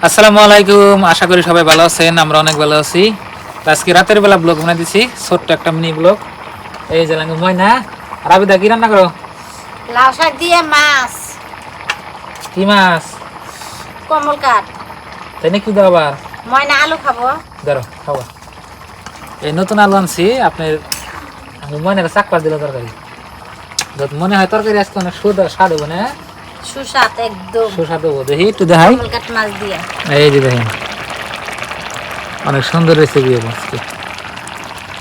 আসসালামু আলাইকুম, আশা করি সবাই ভালো আছেন। আমরা অনেক ভালো আছি। আজকে রাতের বেলা ব্লগ বানাই দিছি, ছোট্ট একটা মিনি ব্লগ। এই যে লাঙ্গু ময়না রাবিদা কি রান্না করো? লাউ শাক দিয়ে মাছ। কি মাছ? কমল কাঠ। তাই নাকি দাও আবার? ময়না আলু খাবো। ধরো খাওয়া। এই নতুন আলু আনছি, আপনার ময়নার চাকপার দিল তরকারি। যত মনে হয় তরকারি আজকে অনেক স্বাদ হবে না? সুস্বাদ একদম। সুস্বাদ হবো, দেখি একটু দেখাই। কমল কাঠ মাছ দিয়ে। এই যে দেখেন অনেক সুন্দর রেসিপি হবে আজকে।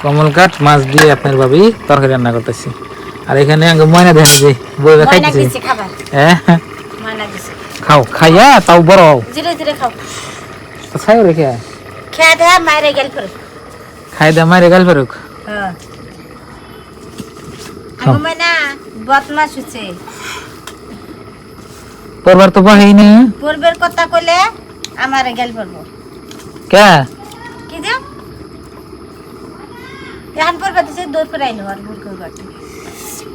কমল কাঠ মাছ দিয়ে আপনার ভাবি তরকারি রান্না করতেছি। আর এখানে ময়না দেখেন যে বই ময়না খাইতেছি। দিছি খাবার। হ্যাঁ ময়না দিছি। খাও, খাইয়া তাও বড় হও। ধীরে ধীরে খাও। খাইও রেখে খেয়ে দে মায়ের গেল পরে। খাই দে মারে গাল ফেরুক। হ্যাঁ। আমি ময়না বদমাস হচ্ছে। পরবার তো বাহিনী না পূর্বের কথা কইলে আমার গেল পড়বো। কে কি দে? এখন পূর্বে দিছে দূর করে আইলো আর বুড় কই বাটি।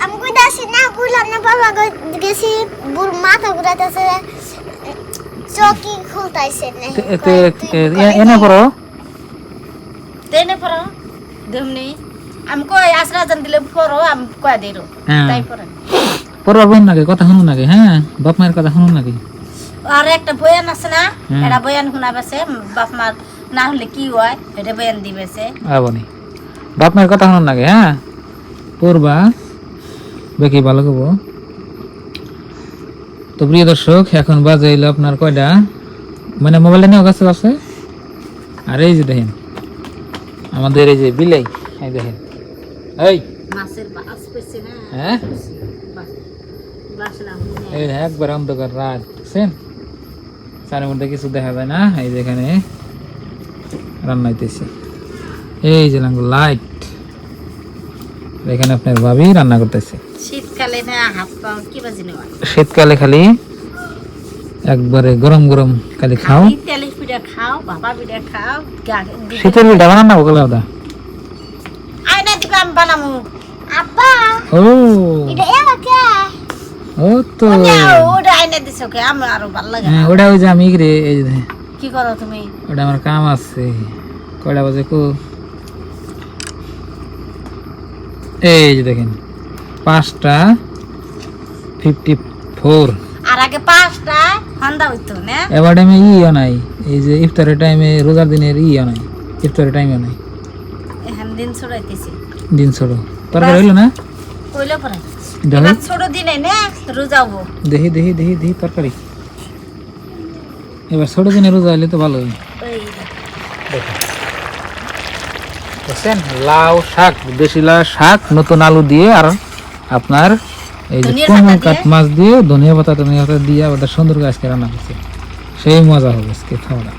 আমি কইতাছি না বুঝলাম না বাবা গেছি বুড় মাথা ঘুরাইতেছে চকি খুলতাইছে না এনে পড়ো দেনে পড়ো দেমনি আমি কই আশ্রা জান দিলে পড়ো আমি কই দেরো তাই পড়ে পড়বার বই নাকি কথা শুনুন নাকি? হ্যাঁ বাপ মায়ের কথা শুনুন নাকি? আর একটা বয়ান আছে না, এটা বয়ান শোনাবেছে বাপ মার না হলে কি হয় এটা বয়ান দিবেছে। আবনি বাপ মায়ের কথা শুনুন নাকি? হ্যাঁ পড়বা বেশি ভালো করবো। তো প্রিয় দর্শক, এখন বাজে হইলো আপনার কয়টা, মানে মোবাইলটা নিয়ে কাছে আছে। আর এই যে দেখেন আমাদের এই যে বিলাই, এই দেখেন এই মাছের বাস পেছে না। হ্যাঁ বাস না এই একবার অন্ধকার রাত, বুঝছেন? চারের মধ্যে কিছু দেখা যায় না। এই যেখানে রান্না হইতেছে, এই যে লাইট, এখানে আপনার ভাবি রান্না করতেছে। শীতকালে না হাত পা কি বাজি নেওয়া, শীতকালে খালি একবারে গরম গরম খালি খাও। তেলের পিঠা খাও, ভাপা পিঠা খাও। শীতের পিঠা বানান না ওগুলো দা আয়না দিবা আমি বানামু। আব্বা ও এটা এলাকা ও তো ওটা আয়না দিছো কে আমি আরো ভালো লাগে। হ্যাঁ ওটা ওই যে আমি রে এই যে কি করো তুমি? ওটা আমার কাম আছে। কয়টা বাজে কো? এই যে দেখেন 5:54। আর আগে 5টা সন্ধ্যা হইতো না। এবার টাইমে ইও নাই, এই যে ইফতারের টাইমে রোজার দিনের ইও নাই, ইফতারের টাইমে নাই। এখন দিন ছড়াইতেছি দিন ছোট তরকারি হইলো না? কইলে পরে দেখি এবার ছোট দিনে না রোজাবো। দেখি দেখি দেখি দেখি তরকারি এবার ছোট দিনে রোজা হইলে তো ভালোই। ওই বুঝছেন, লাউ শাক, দেশি লাউ শাক নতুন আলু দিয়ে আর আপনার এই যে ধনিয়ার কমল পাতা কাঠ দিয়ে? মাছ দিয়ে ধনিয়া পাতা দিয়ে ওটা সুন্দর করে আজকে রান্না করছে। সেই মজা হবে আজকে খাওয়াটা,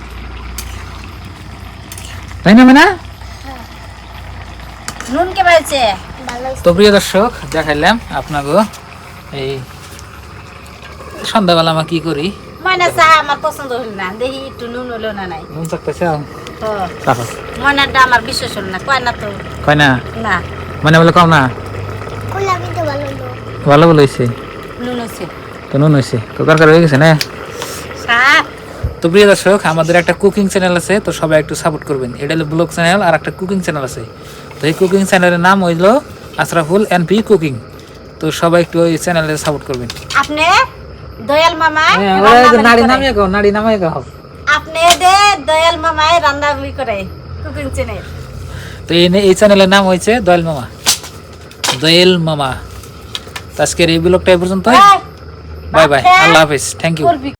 তাই না? মানে নুন কে বাজছে ভালো তো প্রিয় দর্শক, দেখাইলাম আপনাকে এই সন্ধ্যাবেলা আমরা কি করি। ময়না চা আমার পছন্দ হল না, দেখি একটু নুন হলো না নাই। নুন চাকতে চাও? ময়নাটা আমার বিশেষ হল না, কয় না তো কয় না না মানে বলে কম না, কইলা কিন্তু ভালো হলো ভালো বলে হয়েছে। নুন হচ্ছে তো নুন হয়েছে, তো তরকারি হয়ে গেছে না? শাক। তো প্রিয় দর্শক, আমাদের একটা কুকিং চ্যানেল আছে, তো সবাই একটু সাপোর্ট করবেন। এটা হলো ব্লগ চ্যানেল, আর একটা কুকিং চ্যানেল আছে। তো এই কুকিং চ্যানেলের নাম হইলো আশরাফুল এনপি কুকিং। তো সবাই একটু ওই চ্যানেলে সাপোর্ট করবেন। আপনি দয়াল মামাই নাড়ি নামাই গাও। আপনি দে দয়াল মামাই রান্না করে কুকিং চ্যানেল। তো এই চ্যানেলের নাম হয়েছে দয়াল মামা, দয়াল মামা। তো আজকের এই ব্লগটা এই পর্যন্ত। বাই বাই, আল্লাহ হাফেজ, থ্যাংক ইউ।